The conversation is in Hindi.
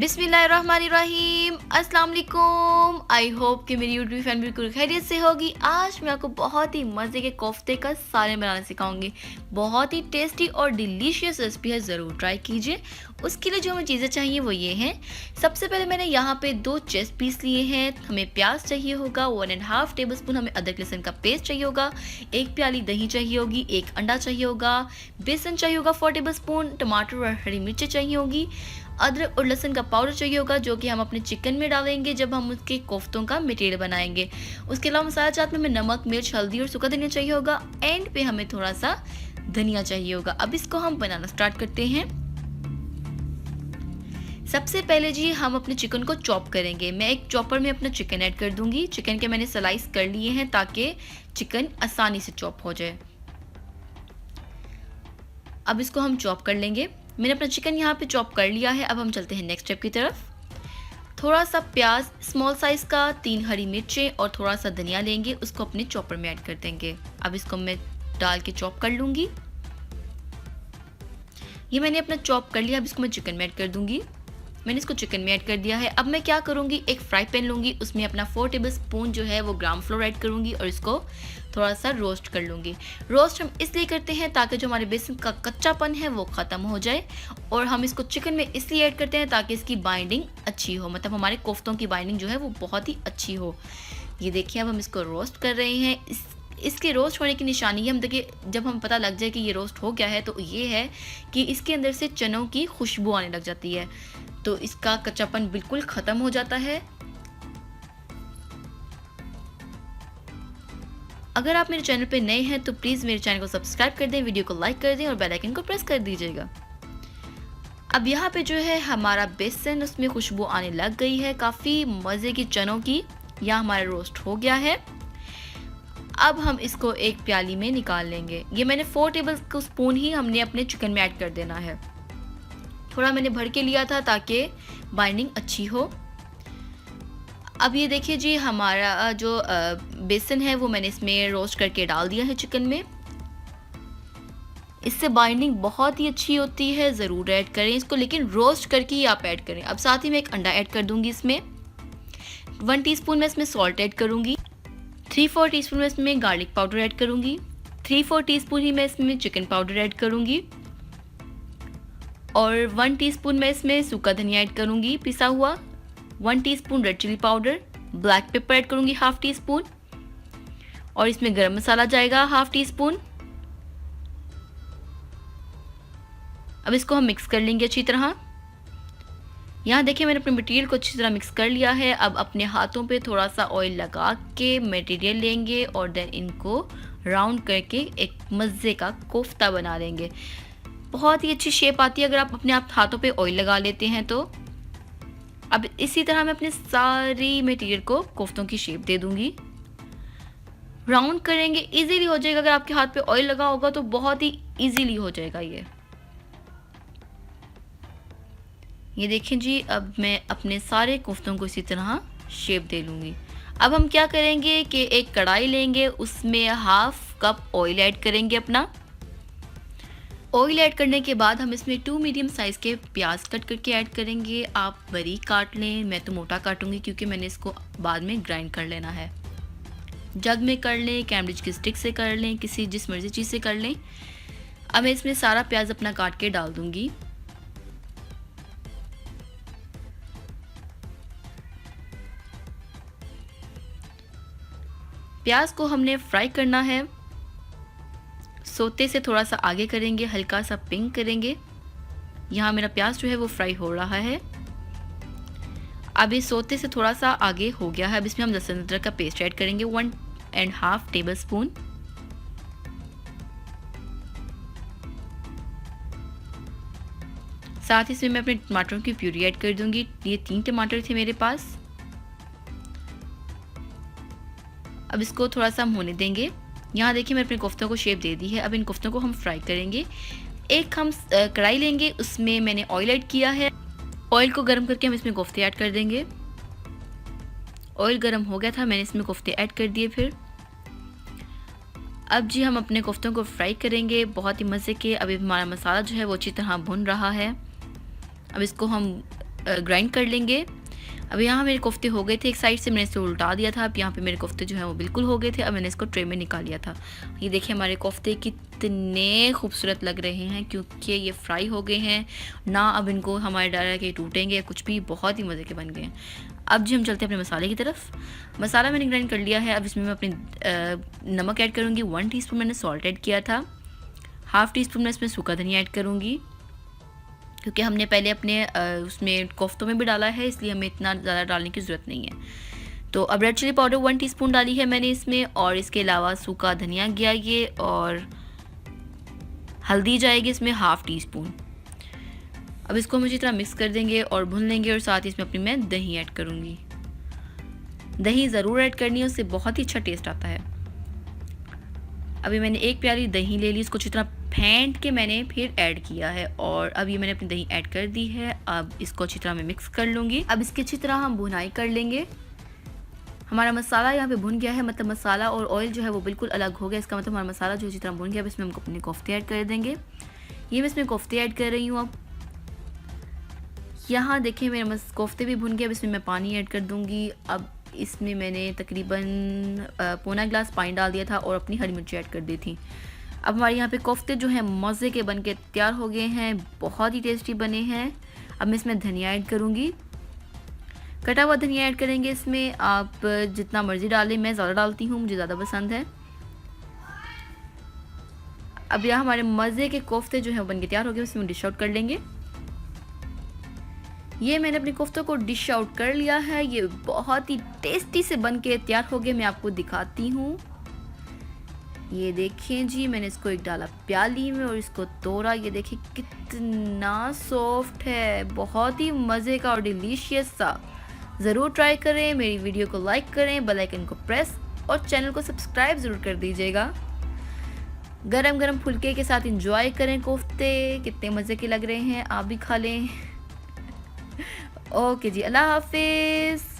बिस्मिल्लाहिर्रहमानिर्रहीम, अस्सलाम वालेकुम। आई होप कि मेरी यूट्यूब फैमिली बिल्कुल खैरियत से होगी। आज मैं आपको बहुत ही मज़े के कोफ्ते का सालन बनाना सिखाऊंगी। बहुत ही टेस्टी और डिलीशियस रेसिपी है, ज़रूर ट्राई कीजिए। उसके लिए जो हमें चीज़ें चाहिए वो ये हैं। सबसे पहले मैंने यहाँ पे 2 चेस्ट पीस लिए हैं। हमें प्याज चाहिए होगा, 1.5 टेबल स्पून हमें अदरक लहसुन का पेस्ट चाहिए होगा, 1 प्याली दही चाहिए होगी, 1 अंडा चाहिए होगा, बेसन चाहिए होगा 4 टेबल स्पून, टमाटर और हरी मिर्चें चाहिए होगी, अदरक और लहसुन का पाउडर चाहिए होगा जो कि हम अपने चिकन में डालेंगे जब हम उसके कोफ्तों का मटेरियल बनाएंगे। उसके अलावा मसाला चाट में हमें नमक, मिर्च, हल्दी और सूखा धनिया चाहिए होगा। एंड पे हमें थोड़ा सा धनिया चाहिए होगा। अब इसको हम बनाना स्टार्ट करते हैं। सबसे पहले जी हम अपने चिकन को चॉप करेंगे। मैं एक चॉपर में अपना चिकन ऐड कर दूंगी। चिकन के मैंने स्लाइस कर लिए हैं ताकि चिकन आसानी से चॉप हो जाए। अब इसको हम चॉप कर लेंगे। मैंने अपना चिकन यहाँ पे चॉप कर लिया है। अब हम चलते हैं नेक्स्ट स्टेप की तरफ। थोड़ा सा प्याज स्मॉल साइज़ का, 3 हरी मिर्चें और थोड़ा सा धनिया लेंगे, उसको अपने चॉपर में ऐड कर देंगे। अब इसको मैं डाल के चॉप कर लूँगी। ये मैंने अपना चॉप कर लिया। अब इसको मैं चिकन में ऐड कर दूँगी। मैंने इसको चिकन में ऐड कर दिया है। अब मैं क्या करूँगी, एक फ्राई पैन लूँगी, उसमें अपना 4 टेबल स्पून जो है वो ग्राम फ्लोर ऐड करूँगी और इसको थोड़ा सा रोस्ट कर लूँगी। रोस्ट हम इसलिए करते हैं ताकि जो हमारे बेसन का कच्चापन है वो ख़त्म हो जाए, और हम इसको चिकन में इसलिए ऐड करते हैं ताकि इसकी बाइंडिंग अच्छी हो, मतलब हमारे कोफ्तों की बाइंडिंग जो है वो बहुत ही अच्छी हो। ये देखिए अब हम इसको रोस्ट कर रहे हैं। इसके रोस्ट होने की निशानी हम देखिए, जब हम पता लग जाए कि ये रोस्ट हो गया है तो ये है कि इसके अंदर से चनों की खुशबू आने लग जाती है, तो इसका कच्चापन बिल्कुल ख़त्म हो जाता है। अगर आप मेरे चैनल पे नए हैं तो प्लीज़ मेरे चैनल को सब्सक्राइब कर दें, वीडियो को लाइक कर दें और बेल आइकन को प्रेस कर दीजिएगा। अब यहाँ पे जो है हमारा बेसन, उसमें खुशबू आने लग गई है काफ़ी मज़े की चनों की। यह हमारा रोस्ट हो गया है। अब हम इसको एक प्याली में निकाल लेंगे। ये मैंने 4 टेबल स्पून ही हमने अपने चिकन में ऐड कर देना है। थोड़ा मैंने भर के लिया था ताकि बाइंडिंग अच्छी हो। अब ये देखिए जी हमारा जो बेसन है वो मैंने इसमें रोस्ट करके डाल दिया है चिकन में। इससे बाइंडिंग बहुत ही अच्छी होती है, ज़रूर ऐड करें इसको, लेकिन रोस्ट करके ही आप ऐड करें। अब साथ ही मैं एक अंडा ऐड कर दूंगी इसमें। 1 टीस्पून मैं इसमें सॉल्ट ऐड करूंगी। 3-4 टीस्पून में इसमें गार्लिक पाउडर ऐड करूंगी। 3-4 टीस्पून ही मैं इसमें चिकन पाउडर ऐड करूंगी, और 1 टीस्पून मैं इसमें सूखा धनिया ऐड करूंगी पिसा हुआ। 1 teaspoon red chilli powder, black pepper add करूंगी 1/2 टीस्पून, और इसमें गरम मसाला जाएगा 1/2 टीस्पून। अब इसको हम मिक्स कर लेंगे अच्छी तरह। यहाँ देखिए मैंने अपने मटेरियल को अच्छी तरह मिक्स कर लिया है। अब अपने हाथों पे थोड़ा सा ऑयल लगा के मटेरियल लेंगे और देन इनको राउंड करके एक मज़े का कोफ्ता बना लेंगे। बहुत ही अच्छी शेप आती है अगर आप अपने आप हाथों पे ऑयल लगा लेते हैं तो। अब इसी तरह मैं अपने सारी मटेरियल को कोफ्तों की शेप दे दूंगी। राउंड करेंगे, इजीली हो जाएगा। अगर आपके हाथ पे ऑयल लगा होगा तो बहुत ही इजीली हो जाएगा ये देखें जी। अब मैं अपने सारे कोफ्तों को इसी तरह शेप दे लूँगी। अब हम क्या करेंगे कि एक कढ़ाई लेंगे, उसमें 1/2 कप ऑयल ऐड करेंगे अपना। ऑयल ऐड करने के बाद हम इसमें 2 मीडियम साइज़ के प्याज कट करके ऐड करेंगे। आप बारीक काट लें, मैं तो मोटा काटूंगी क्योंकि मैंने इसको बाद में ग्राइंड कर लेना है। जग में कर लें, कैम्ब्रिज की स्टिक से कर लें, किसी जिस मर्जी चीज़ से कर लें। अब मैं इसमें सारा प्याज अपना काट के डाल दूंगी। प्याज को हमने फ्राई करना है, सोते से थोड़ा सा आगे करेंगे, हल्का सा पिंक करेंगे। यहाँ मेरा प्याज जो है वो फ्राई हो रहा है। अब ये सोते से थोड़ा सा आगे हो गया है। अब इसमें हम लहसुन अदरक का पेस्ट ऐड करेंगे 1.5 टेबल स्पून। साथ ही इसमें मैं अपने टमाटरों की प्यूरी ऐड कर दूंगी। ये 3 टमाटर थे मेरे पास। अब इसको थोड़ा सा हम होने देंगे। यहाँ देखिए मैंने अपने कोफ्तों को शेप दे दी है। अब इन कोफ्तों को हम फ्राई करेंगे। एक हम कढ़ाई लेंगे, उसमें मैंने ऑयल ऐड किया है। ऑयल को गर्म करके हम इसमें कोफ्ते ऐड कर देंगे। ऑयल गर्म हो गया था, मैंने इसमें कोफ्ते ऐड कर दिए। फिर अब जी हम अपने कोफ्तों को फ्राई करेंगे बहुत ही मज़े के। अभी हमारा मसाला जो है वो अच्छी तरह भुन रहा है। अब इसको हम ग्राइंड कर लेंगे। अब यहाँ मेरे कोफ्ते हो गए थे, एक साइड से मैंने इसको उल्टा दिया था। अब यहाँ पे मेरे कोफ्ते जो हैं वो बिल्कुल हो गए थे। अब मैंने इसको ट्रे में निकाल लिया था। ये देखिए हमारे कोफ्ते कितने खूबसूरत लग रहे हैं क्योंकि ये फ्राई हो गए हैं ना। अब इनको हमारे डर है कि टूटेंगे कुछ भी, बहुत ही मज़े के बन गए हैं। अब जी हम चलते हैं अपने मसाले की तरफ। मसाला मैंने ग्राइंड कर लिया है। अब इसमें मैं अपनी नमक ऐड करूँगी। 1 टीस्पून मैंने सॉल्ट ऐड किया था। हाफ़ टी स्पून मैं इसमें सूखा धनिया ऐड करूँगी क्योंकि हमने पहले अपने उसमें कोफ्तों में भी डाला है, इसलिए हमें इतना ज़्यादा डालने की ज़रूरत नहीं है। तो अब रेड चिली पाउडर 1 टीस्पून डाली है मैंने इसमें, और इसके अलावा सूखा धनिया गया ये, और हल्दी जाएगी इसमें हाफ़ टी स्पून। अब इसको हम अच्छी तरह मिक्स कर देंगे और भून लेंगे, और साथ ही इसमें अपनी मैं दही ऐड करूँगी। दही ज़रूर ऐड करनी है, उससे बहुत ही अच्छा टेस्ट आता है। अभी मैंने 1 प्याली दही ले ली, इसको अच्छी तरह फेंट के मैंने फिर ऐड किया है, और अब ये मैंने अपनी दही ऐड कर दी है। अब इसको अच्छी तरह मैं मिक्स कर लूँगी। अब इसकी अच्छी तरह हम भुनाई कर लेंगे। हमारा मसाला यहाँ पे भुन गया है, मतलब मसाला और ऑयल जो है वो बिल्कुल अलग हो गया। इसका मतलब हमारा मसाला जो अच्छी तरह भुन गया। अब इसमें हम अपने कोफ्ते ऐड कर देंगे। ये मैं इसमें कोफ्ते ऐड कर रही हूँ। अब यहाँ देखिए मेरे कोफ्ते भी भुन गए। अब इसमें मैं पानी ऐड कर दूँगी। अब इसमें मैंने तकरीबन पौना गिलास पानी डाल दिया था और अपनी हरी मिर्ची ऐड कर दी थी। अब हमारे यहाँ पे कोफ्ते जो हैं मज़े के बन के तैयार हो गए हैं, बहुत ही टेस्टी बने हैं। अब मैं इसमें धनिया ऐड करूँगी। कटा हुआ धनिया ऐड करेंगे इसमें, आप जितना मर्ज़ी डालें, मैं ज़्यादा डालती हूँ, मुझे ज़्यादा पसंद है। अब यहाँ हमारे मज़े के कोफ्ते जो हैं बन के तैयार हो गए, उसमें डिश आउट कर लेंगे। ये मैंने अपने कोफ्तों को डिश आउट कर लिया है। ये बहुत ही टेस्टी से बन के तैयार हो गए। मैं आपको दिखाती हूँ। ये देखें जी, मैंने इसको एक डाला प्याली में और इसको तोड़ा। ये देखिए कितना सॉफ्ट है, बहुत ही मज़े का और डिलीशियस सा। ज़रूर ट्राई करें, मेरी वीडियो को लाइक करें, बेल आइकन को प्रेस और चैनल को सब्सक्राइब ज़रूर कर दीजिएगा। गरम गरम फुलके के साथ इंजॉय करें कोफ्ते, कितने मज़े के लग रहे हैं, आप भी खा लें। ओके जी, अल्लाह हाफिज़।